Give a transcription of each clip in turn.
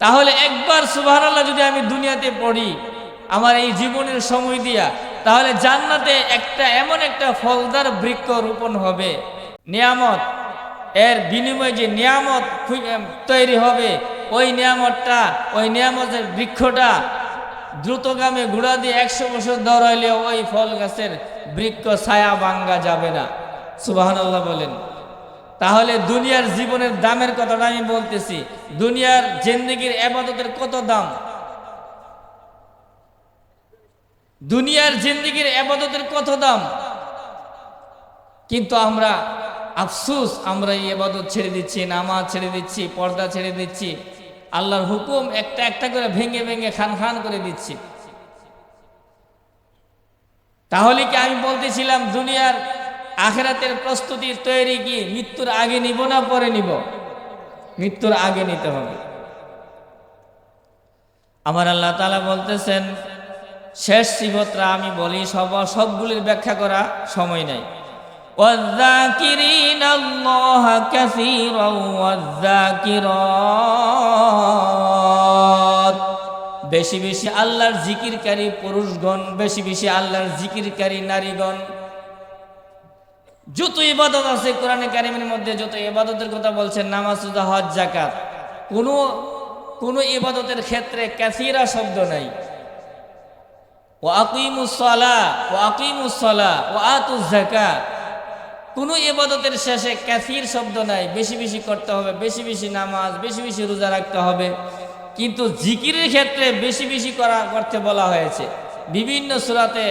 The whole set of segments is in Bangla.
তাহলে একবার সুবহানাল্লাহ যদি আমি দুনিয়াতে পড়ি আমার এই জীবনের সময় দিয়া, তাহলে জান্নাতে এমন একটা ফলদার বৃক্ষ রোপণ হবে, নিয়ামত, এর বিনিময়ে যে নিয়ামত তৈরি হবে, ওই নিয়ামতের বৃক্ষটা দ্রুতগামী ঘোড়া দিয়ে 100 বছর দৌড়াইলে ওই ফল গাছের বৃক্ষ ছায়া ভাঙ্গা যাবে না। সুবহানাল্লাহ বলেন। তাহলে দুনিয়ার জীবনের দামের কথাটা আমি বলতেছি, দুনিয়ার জিন্দেগির ইবাদতের কত দাম, দুনিয়ার জিন্দেগির ইবাদতের কত দাম। কিন্তু আমরা আফসোস, আমরা এই ইবাদত ছেড়ে দিচ্ছি, নামাজ ছেড়ে দিচ্ছি, পর্দা ছেড়ে দিচ্ছি, আল্লাহর হুকুম একটা একটা করে ভেঙে ভেঙে খান খান করে দিচ্ছি। তাহলে কি আমি বলতেছিলাম দুনিয়ার আখিরাতের প্রস্তুতির তৈরি কি মৃত্যুর আগে নিব না পরে নিব? মৃত্যুর আগে নিতে হবে। আমার আল্লাহ তাআলা বলতেছেন, শেষ সিফতটা আমি বলি, সবগুলির ব্যাখ্যা করা সময় নাই। ওয়াযাকিরিনা আল্লাহ কাসীরান ওয়াযাকিরাত, বেশি বেশি আল্লাহর জিকিরকারী পুরুষগণ, বেশি বেশি আল্লাহর জিকিরকারী নারীগণ। যত ইবাদত আছে কোরআনে কারিমের মধ্যে, যত ইবাদতের কথা বলছেন, নামাজ, রোজা, হজ, যাকাত, কোন ইবাদতের ক্ষেত্রে কাসীরা শব্দ নাই। ওয়া আকিমুস সালাহ ওয়া আতুজ যাকাত, কোন ইবাদতের শেষে কাসীর শব্দ নাই। বেশি বেশি করতে হবে, বেশি বেশি নামাজ, বেশি বেশি রোজা রাখতে হবে। কিন্তু জিকিরের ক্ষেত্রে বেশি বেশি করতে বলা হয়েছে। বিভিন্ন সূরাতে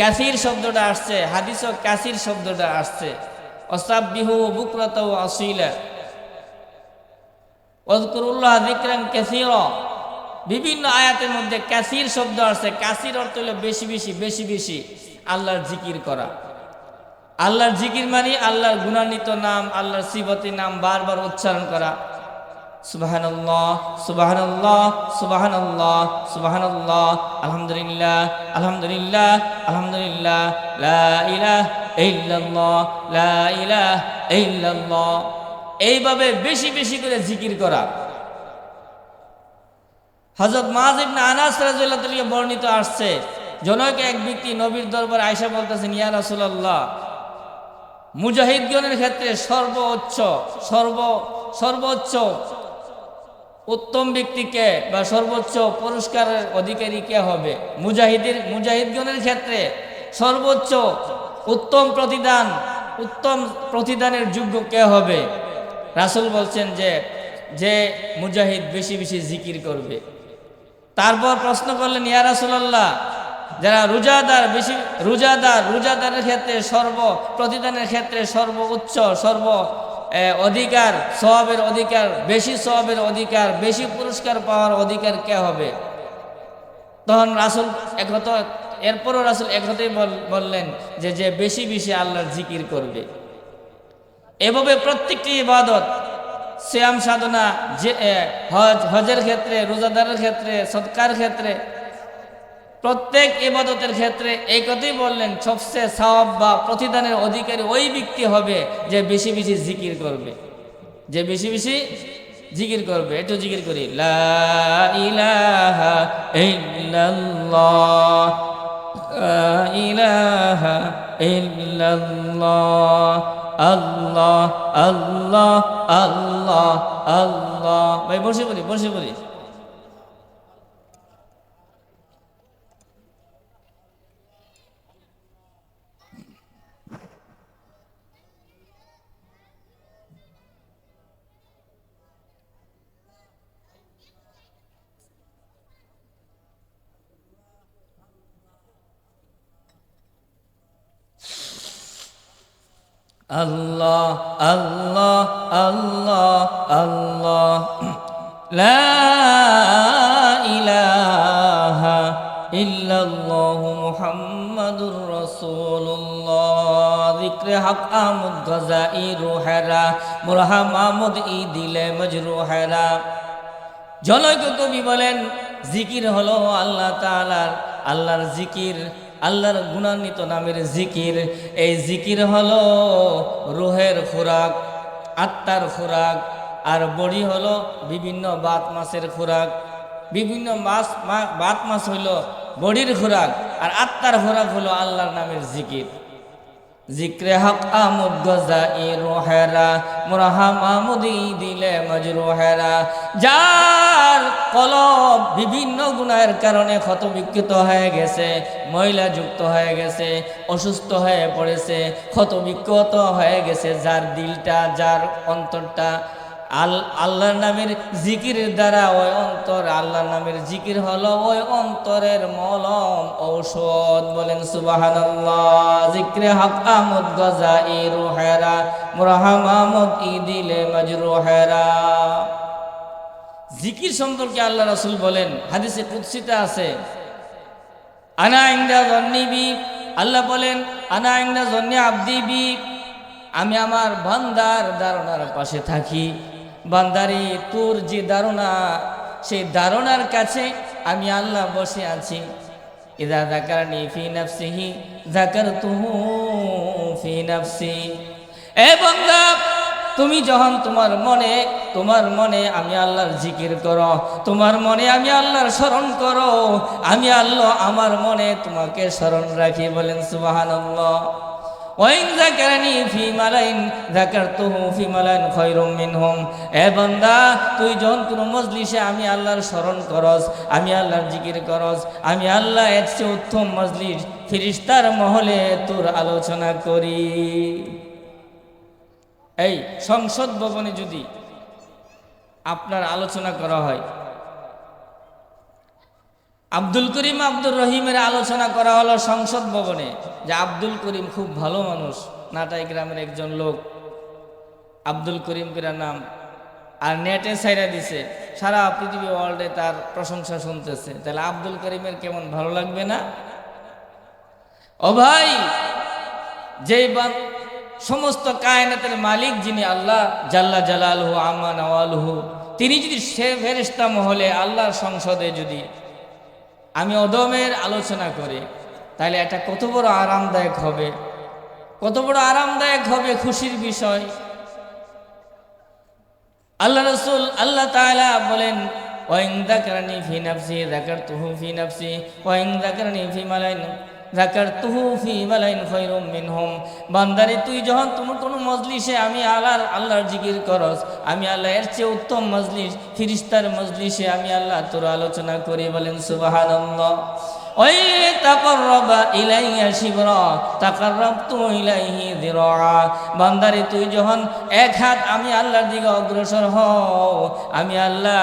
কাসীর শব্দটা আসছে, হাদিসও কাসীর শব্দটা আসছে। ওয়াসাব্বিহু বুকরাতা ওয়া আসীলা ওয়াযকুরুল্লাহ যিকরান কাসীরা, বিভিন্ন আয়াতের মধ্যে কাসীর শব্দ আসছে। কাসীর অর্থ হলো বেশি বেশি, বেশি বেশি আল্লাহর জিকির করা। আল্লাহর জিকির মানে আল্লাহর গুণান্বিত নাম, আল্লাহর সিফাতি নাম বারবার উচ্চারণ করা। সুবহানাল্লাহ, সুবহানাল্লাহ, সুবহানাল্লাহ, সুবহানাল্লাহ, আলহামদুলিল্লাহ, আলহামদুলিল্লাহ, আলহামদুলিল্লাহ, লা ইলাহা ইল্লাল্লাহ, লা ইলাহা ইল্লাল্লাহ। এইভাবে বেশি বেশি করে জিকির করা। হযরত মুআয ইবনে আনাস রাদিয়াল্লাহু তাআলা বর্ণিত আসছে, জনৈক এক ব্যক্তি নবীর দরবারে আয়েশা বলতেছেন, ইয়া রাসূলুল্লাহ, মুজাহিদগণের ক্ষেত্রে সর্বোচ্চ উত্তম ব্যক্তিকে বা সর্বোচ্চ পুরস্কারের অধিকারী কে হবে? মুজাহিদগণের ক্ষেত্রে সর্বোচ্চ উত্তম প্রতিদানের যোগ্য কে হবে? রাসূল বলছেন যে মুজাহিদ বেশি বেশি জিকির করবে। তারপর প্রশ্ন করলেন, ইয়া রাসূলুল্লাহ, যারা রোজাদারের ক্ষেত্রে প্রতিদানের ক্ষেত্রে সর্বোচ্চ অধিকার, সওয়াবের অধিকার, বেশি সওয়াবের অধিকার, বেশি পুরস্কার পাওয়ার অধিকার কে হবে? তখন এরপরও রাসূল একথাই বললেন যে বেশি বেশি আল্লাহর জিকির করবে। এভাবে প্রত্যেকটি ইবাদত, সিয়াম সাধনা, হজের ক্ষেত্রে, রোজাদারের ক্ষেত্রে, সদকার ক্ষেত্রে, প্রত্যেক ইবাদতের ক্ষেত্রে এই কথাই বললেন, সবচেয়ে সওয়াব বা প্রতিদানের অধিকারী ওই ব্যক্তি হবে যে বেশি বেশি জিকির করবে, যে বেশি বেশি জিকির করবে। একটু জিকির করি, লা ইলাহা ইল্লাল্লাহ, লা ইলাহা ইল্লাল্লাহ, আল্লাহ আল্লাহ আল্লাহ আল্লাহ। ভাই বসে বলি। আল্লাহ আল্লাহ আল্লাহ আল্লাহ, লা ইলাহা ইল্লাল্লাহু মুহাম্মাদুর রাসূলুল্লাহ। যিকরে হক আমদ গজাই রুহেরা, মুরহা মাহমুদ ই দিলে মজরুহেরা। জনৈক কবি বলেন, জিকির হলো আল্লাহর জিকির, আল্লাহর গুণান্বিত নামের জিকির। এই জিকির হলো রুহের খোরাক, আত্মার খোরাক। আর বড়ি হলো বিভিন্ন বাত মাছের খোরাক, বিভিন্ন বাত মাছ হইল বড়ির খোরাক, আর আত্মার খোরাক হলো আল্লাহর নামের জিকির। জিক্রে হক আমুদ গজাই রোহেরা মুরাহা মামুদি দিলে মজরুহেরা। যার কলব বিভিন্ন গুনাহের কারণে ক্ষতবিক্ষত হয়ে গেছে, ময়লা যুক্ত হয়ে গেছে, অসুস্থ হয়ে পড়েছে, ক্ষতবিক্ষত হয়ে গেছে, যার দিলটা, যার অন্তরটা আল্লাহর নামের জিকিরের দ্বারা ওই অন্তর, আল্লাহর নামের জিকির হলো ওই অন্তরের মলম, ঔষধ। বলেন সুবহানাল্লাহ। জিক্রে হক আমুদ গজাই রুহেরা মুরহামামুদ ইদিলে মজরুহেরা। জিকির সম্পর্কে আল্লাহ রাসূল বলেন, হাদিসে কুদসিতে আছে, আনা ইনদা যন্নি বি, আল্লাহ বলেন আনা ইনদা যন্নি আবদি বি, আমি আমার বান্দার ধারণার পাশে থাকি। বান্দারি তোর যে ধারণা, সেই ধারণার কাছে আমি আল্লাহ বসে আছি। ইযা যাকারনি ফি নাফসিহি যাকারতুহু ফি নাফসি। এ বান্দা, তুমি যখন তোমার মনে আমি আল্লাহর জিকির করো, তোমার মনে আমি আল্লাহর স্মরণ করো, আমি আল্লাহ আমার মনে তোমাকে স্মরণ রাখি। বলেন সুবহানাল্লাহ। ওয়াইন যাকারনি ফি মালাইন যাকারতুহু ফি মালাইন খায়রুম মিনহুম। এ বান্দা, তুই যখন কোনো মজলিসে আমি আল্লাহর স্মরণ করস, আমি আল্লাহর জিকির করস, আমি আল্লাহ এর চেয়ে উত্তম মজলিস ফেরেশতার মহলে তোর আলোচনা করি। এই সংসদ ভবনে যদি আপনার আলোচনা করা হয়, আব্দুল করিম আব্দুর রহিমের আলোচনা করা হলো সংসদ ভবনে, যে আব্দুল করিম খুব ভালো মানুষ, নাটাই গ্রামের একজন লোক, আব্দুল করিম করে নাম, আর নেটে ছাইরা দিছে, সারা পৃথিবী ওয়ার্ল্ডে তার প্রশংসা শুনতেছে, তাহলে আব্দুল করিমের কেমন ভালো লাগবে না? ও ভাই, যেই সমস্ত কায়নাতের মালিক যিনি আল্লাহ জাল্লা জালালহু আম্মা নাওয়ালহু, তিনি যদি সে ফেরেশতা মহলে আল্লাহর সংসদে যদি আমি অদমের আলোচনা করি, তাহলে এটা কত বড় আরামদায়ক হবে, কত বড় আরামদায়ক হবে, খুশির বিষয়। আল্লাহ রাসূল আল্লাহ তাআলা বলেন, ওয়াইন যাকারনি ফি নাফসি যাকারতুহু ফি নাফসি ওয়াইন যাকারনি ফি মালাইন যাকারতুহু ফি মালাইন খায়রুম মিনহুম। বান্দারে, তুই যখন কোনো মজলিসে আমি আল্লাহর জিকির করস, আমি আল্লাহ এর চেয়ে উত্তম মজলিস ফেরেশতার মজলিসে আমি আল্লাহ তোর আলোচনা করি। বলেন সুবহানাল্লাহ। ওই তাকাররাবা ইলাইয়া শিবরা তাকাররাবতু ইলাইহি যিরা। বান্দারে, তুই যখন এক হাত আমি আল্লাহর দিকে অগ্রসর হও, আমি আল্লাহ,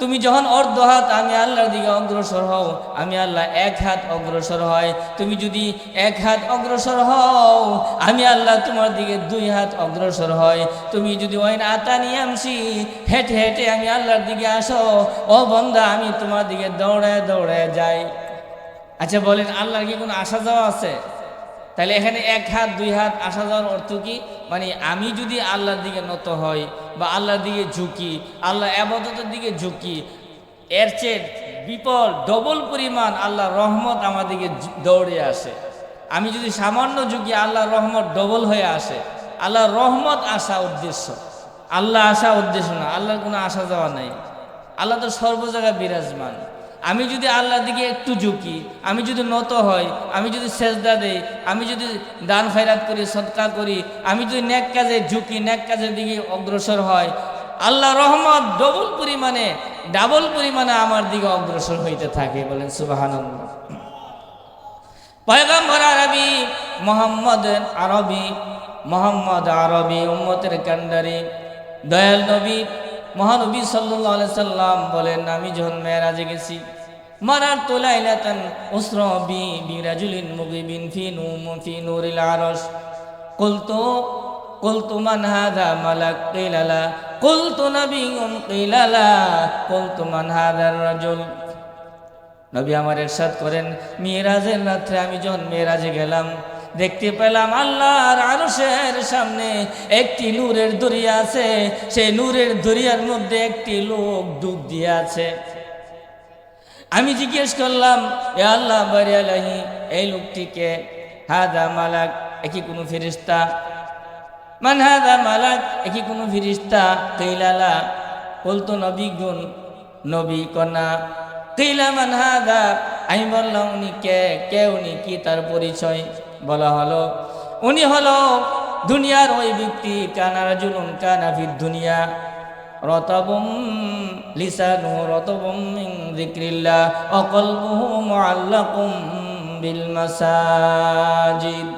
তুমি যখন অর্ধ হাত আমি আল্লাহর দিকে অগ্রসর হও, আমি আল্লাহ এক হাত অগ্রসর হয়। তুমি যদি এক হাত অগ্রসর হও, আমি আল্লাহ তোমার দিকে দুই হাত অগ্রসর হয়। তুমি যদি ওয়াইন আতানি আমশি, হেঁটে হেঁটে আমি আল্লাহর দিকে আসো, ও বান্দা, আমি তোমার দিকে দৌড়ায় দৌড়ায় যাই। আচ্ছা বলেন, আল্লাহর কি কোনো আসা যাওয়া আছে? তাহলে এখানে এক হাত দুই হাত আসা যাওয়ার অর্থ কি? মানে আমি যদি আল্লাহর দিকে নত হই বা আল্লাহর দিকে ঝুঁকি, আল্লাহ ইবাদতের দিকে ঝুঁকি, এর চেয়ে বিপুল ডবল পরিমাণ আল্লাহর রহমত আমার দিকে দৌড়ে আসে। আমি যদি সামান্য ঝুঁকি, আল্লাহর রহমত ডবল হয়ে আসে। আল্লাহর রহমত আসা উদ্দেশ্য, আল্লাহ আসা উদ্দেশ্য না। আল্লাহর কোনো আসা যাওয়া নাই, আল্লাহ তো সর্ব জায়গায় বিরাজমান। আমি যদি আল্লাহর দিকে একটু ঝুঁকি, আমি যদি নত হই, আমি যদি সেজদা দেই, আমি যদি দান খয়রাত করি, সদকা করি, আমি যদি নেক কাজে ঝুঁকি, নেক কাজের দিকে অগ্রসর হয়, আল্লাহ রহমত ডাবল পরিমাণে আমার দিকে অগ্রসর হইতে থাকে। বলেন সুবহানাল্লাহ। পয়গম্বর আরবি মোহাম্মদ আরবি উম্মতের কান্ডারি দয়াল নবী মহানবী সাল্লাল্লাহু আলাইহি সাল্লাম বলেন, আমি যখন মেরাজে গেছি, মারারতু লাইলাতান উসরা বি বিরাজুলিন মুগিবিন ফি নূরিল আরশ। কুলতু মান হাযা মালাক কিলা লা কুলতু নাবিয়্যুন কিলা লা কুলতু মান হাযার রাজুল। নবী আমার ইরশাদ করেন, মিরাজের রাত্রে আমি যখন মেরাজে গেলাম, দেখতে পেলাম আল্লাহর আরশের সামনে একটি নূরের দরিয়া আছে, সেই নূরের দরিয়ার মধ্যে একটি লোক ডুব দিয়ে আছে। আমি জিজ্ঞেস করলাম, এ আল্লাহ বারিয়ালাহি, এই লোকটিকে? হাদা মালাক, একই কোনো ফেরেশতা? মান হাযা মালাক, একই কোনো ফিরিস্তা? কিলা লা, বলতো নবীগুণ, নবী কনা। কিলা মান হাযা, আমি বললাম উনি কে, কে উনি, কি তার পরিচয়? বলা হলো উনি হলো দুনিয়ার ওই ব্যক্তি, কানা রাজুলুন কানা ফিদ দুনিয়া রতাবুম লিসানুহু রতাবুম মিন যিকরিল্লাহ ওয়া কলবুহু মুআল্লাকুম বিল মাসাজিদ।